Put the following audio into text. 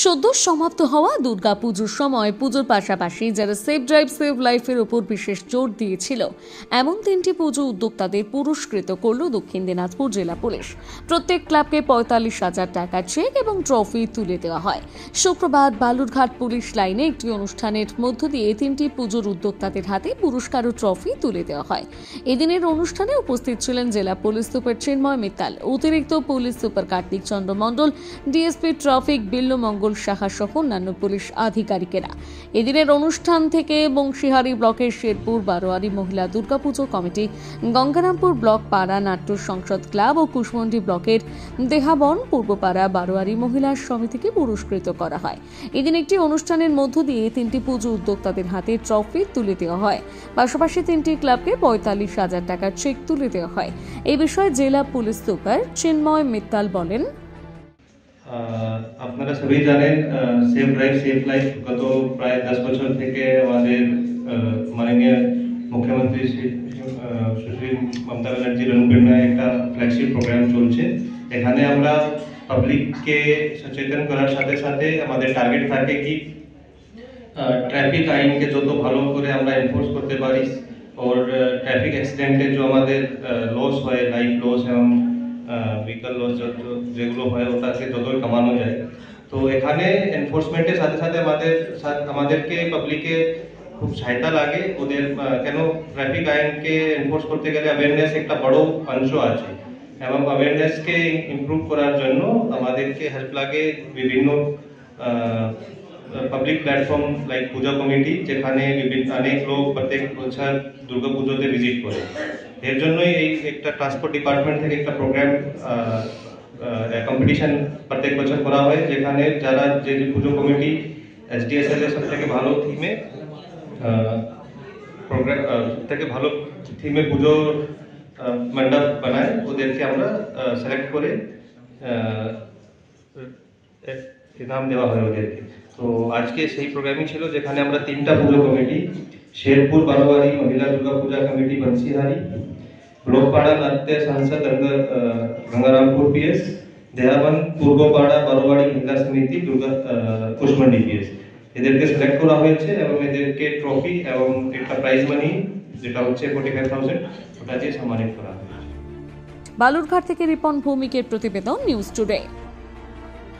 সদ্য সমাপ্ত হওয়া দুর্গাপুজোর সময় পুজোর পাশাপাশি যারা সেভ ড্রাইভ সেভ লাইফের উপর বিশেষ জোর দিয়েছিল এমন 3টি পুজো উদ্যোক্তাদের পুরস্কৃত করল দক্ষিণ দিনাজপুর জেলা পুলিশ। প্রত্যেক ক্লাবকে 45,000 টাকা চেক এবং ট্রফি তুলে দেওয়া হয়। শুক্রবার বালুরঘাট পুলিশ লাইনে একটি অনুষ্ঠানের মধ্য দিয়ে 3টি পুজোর উদ্যোক্তাদের হাতে পুরস্কার ও ট্রফি তুলে দেওয়া হয়। এদিনের অনুষ্ঠানে উপস্থিত ছিলেন জেলা পুলিশ সুপার চিন্ময় মিত্তাল, অতিরিক্ত পুলিশ সুপার কার্তিক চন্দ্র মণ্ডল, ডিএসপি ট্রাফিক বিল্লু মঙ্গল সাহা সহ অন্যান্য পুলিশ আধিকারিকেরা। এদিনের অনুষ্ঠান থেকে বংশীহারি ব্লকের শেরপুর বারোয়ারি মহিলা দুর্গাপুজো কমিটি, গঙ্গারামপুর ব্লক পাড়া নাট্য সংসদ ক্লাব ও কুশমন্ডি ব্লকের দেহাবন পূর্বপাড়া বারোয়ারি মহিলা সমিতিকে পুরস্কৃত করা হয়। এদিন একটি অনুষ্ঠানের মধ্য দিয়ে 3টি পুজো উদ্যোক্তাদের হাতে ট্রফি তুলে দেওয়া হয়। পাশাপাশি 3টি ক্লাবকে 45,000 টাকার চেক তুলে দেওয়া হয়। এই বিষয়ে জেলা পুলিশ সুপার চিন্ময় মিত্তাল বলেন, আপনারা সবাই জানেন সেভ ড্রাইভ সেভ লাইফ গত প্রায় 10 বছর থেকে আমাদের মাননীয় মুখ্যমন্ত্রী সুশ্রী মমতা ব্যানার্জির অনুপ্রেরণায় একটা ফ্ল্যাগশিপ প্রোগ্রাম চলছে। এখানে আমরা পাবলিককে সচেতন করার সাথে সাথে আমাদের টার্গেট থাকে কি ট্রাফিক আইনকে যত ভালো করে আমরা এনফোর্স করতে পারি और ट्रैफिक एक्सीडेंटे जो हमारे लॉस है लाइफ लॉस এবং व्हीकल लॉस যেগুলো হয় ওটাকে যত কমানো যায়। তো এখানে এনফোর্সমেন্টের সাথে সাথে আমাদেরকে পাবলিকে খুব সহায়তা লাগে। ওদের কেন ট্রাফিক আইনকে এনফোর্স করতে গেলে অ্যাওয়ারনেস একটা বড় অংশ আছে এবং অ্যাওয়ারনেসকে ইমপ্রুভ করার জন্য আমাদেরকে হেল্প লাগে বিভিন্ন পাবলিক প্ল্যাটফর্ম লাইক পূজা কমিটি, যেখানে অনেক লোক প্রত্যেক বছর দুর্গা পুজোতে ভিজিট করে। এর জন্যই এই একটা ট্রান্সপোর্ট ডিপার্টমেন্ট থেকে একটা প্রোগ্রাম কম্পিটিশন প্রত্যেক বছর করা হয়, যেখানে যারা যে পুজো কমিটি এসডিএসএল এর সব থেকে ভালো থিমে প্রোগ্রাম থেকে ভালো থিমে পুজো মণ্ডপ বানায় ওদেরকে আমরা সিলেক্ট করে ইনাম দেওয়া হয় ওদেরকে। তো আজকে সেই প্রোগ্রামই ছিল যেখানে আমরা 3টা পুজো কমিটি শেরপুর বারোয়ারি মহিলা দুর্গা পূজা কমিটি বংশীহারি, ব্লকপাড়া নাট্য সংসদ গঙ্গারামপুর পিএস, দেহাবন পূর্বপাড়া বারোয়ারি মহিলা সমিতি দুর্গা কুশমন্ডি পিএস এদেরকে সিলেক্ট করা হয়েছে এবং এদেরকে ট্রফি এবং একটা প্রাইজ মানি যেটা হচ্ছে 45,000 ওটা দিয়ে সম্মানিত করা হয়েছে। বালুরঘাট থেকে রিপন ভৌমিকের প্রতিবেদন, নিউজ টুডে।